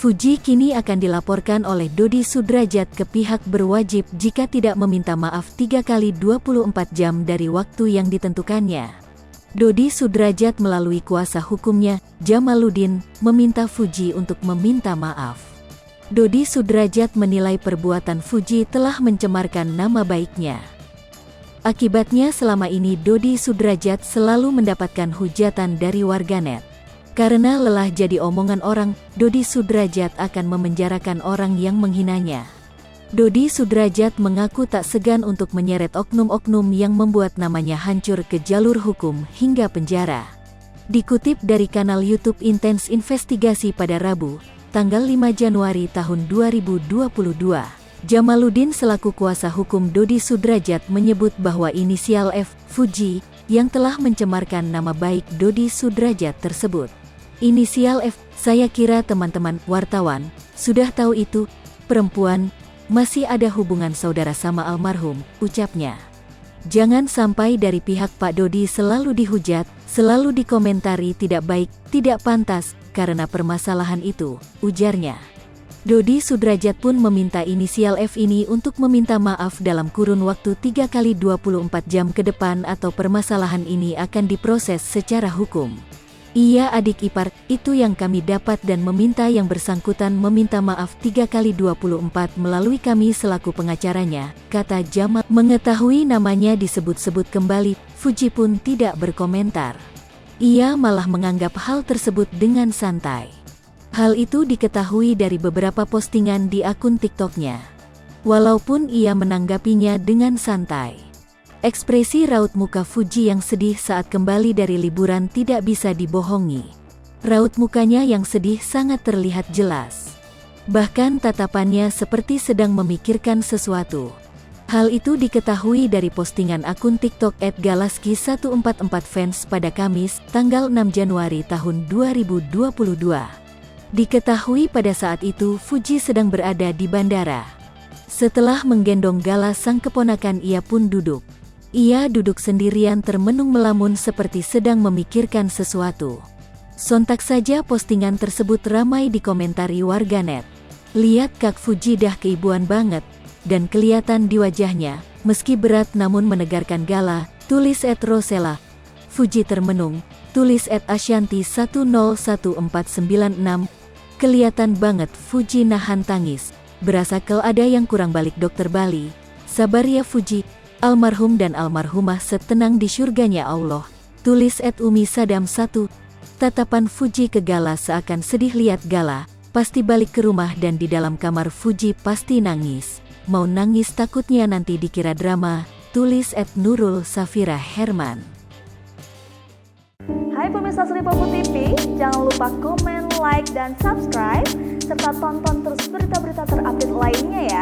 Fuji kini akan dilaporkan oleh Dodi Sudrajat ke pihak berwajib jika tidak meminta maaf 3 kali 24 jam dari waktu yang ditentukannya. Dodi Sudrajat melalui kuasa hukumnya, Jamaluddin, meminta Fuji untuk meminta maaf. Dodi Sudrajat menilai perbuatan Fuji telah mencemarkan nama baiknya. Akibatnya selama ini Dodi Sudrajat selalu mendapatkan hujatan dari warganet. Karena lelah jadi omongan orang, Dodi Sudrajat akan memenjarakan orang yang menghinanya. Dodi Sudrajat mengaku tak segan untuk menyeret oknum-oknum yang membuat namanya hancur ke jalur hukum hingga penjara. Dikutip dari kanal YouTube Intens Investigasi pada Rabu, tanggal 5 Januari tahun 2022, Jamaluddin selaku kuasa hukum Dodi Sudrajat menyebut bahwa inisial F, Fuji, yang telah mencemarkan nama baik Dodi Sudrajat tersebut. Inisial F, saya kira teman-teman wartawan sudah tahu itu, perempuan, masih ada hubungan saudara sama almarhum, ucapnya. Jangan sampai dari pihak Pak Dodi selalu dihujat, selalu dikomentari tidak baik, tidak pantas, karena permasalahan itu, ujarnya. Dodi Sudrajat pun meminta inisial F ini untuk meminta maaf dalam kurun waktu 3 kali 24 jam ke depan atau permasalahan ini akan diproses secara hukum. Ia adik ipar, itu yang kami dapat dan meminta yang bersangkutan meminta maaf 3 kali 24 melalui kami selaku pengacaranya, kata Jamal. Mengetahui namanya disebut-sebut kembali, Fuji pun tidak berkomentar. Ia malah menganggap hal tersebut dengan santai. Hal itu diketahui dari beberapa postingan di akun TikToknya. Walaupun ia menanggapinya dengan santai. Ekspresi raut muka Fuji yang sedih saat kembali dari liburan tidak bisa dibohongi. Raut mukanya yang sedih sangat terlihat jelas. Bahkan tatapannya seperti sedang memikirkan sesuatu. Hal itu diketahui dari postingan akun TikTok @galaski144fans pada Kamis, tanggal 6 Januari tahun 2022. Diketahui pada saat itu Fuji sedang berada di bandara. Setelah menggendong Gala sang keponakan, ia pun duduk. Ia duduk sendirian termenung melamun seperti sedang memikirkan sesuatu. Sontak saja postingan tersebut ramai dikomentari warganet. Lihat Kak Fuji dah keibuan banget, dan kelihatan di wajahnya, meski berat namun menegarkan Gala, tulis @Rosella. Fuji termenung, tulis @Ashanti101496. Kelihatan banget Fuji nahan tangis. Berasa ada yang kurang balik dokter Bali. Sabar ya Fuji, almarhum dan almarhumah setenang di syurganya Allah. Tulis @Umi Sadam1. Tatapan Fuji ke Gala seakan sedih. Lihat Gala, pasti balik ke rumah dan di dalam kamar Fuji pasti nangis. Mau nangis takutnya nanti dikira drama. Tulis @Nurul Safira Herman. Hai pemirsa Sri Popo TV, jangan lupa komen, like, dan subscribe, serta tonton terus berita-berita terupdate lainnya ya.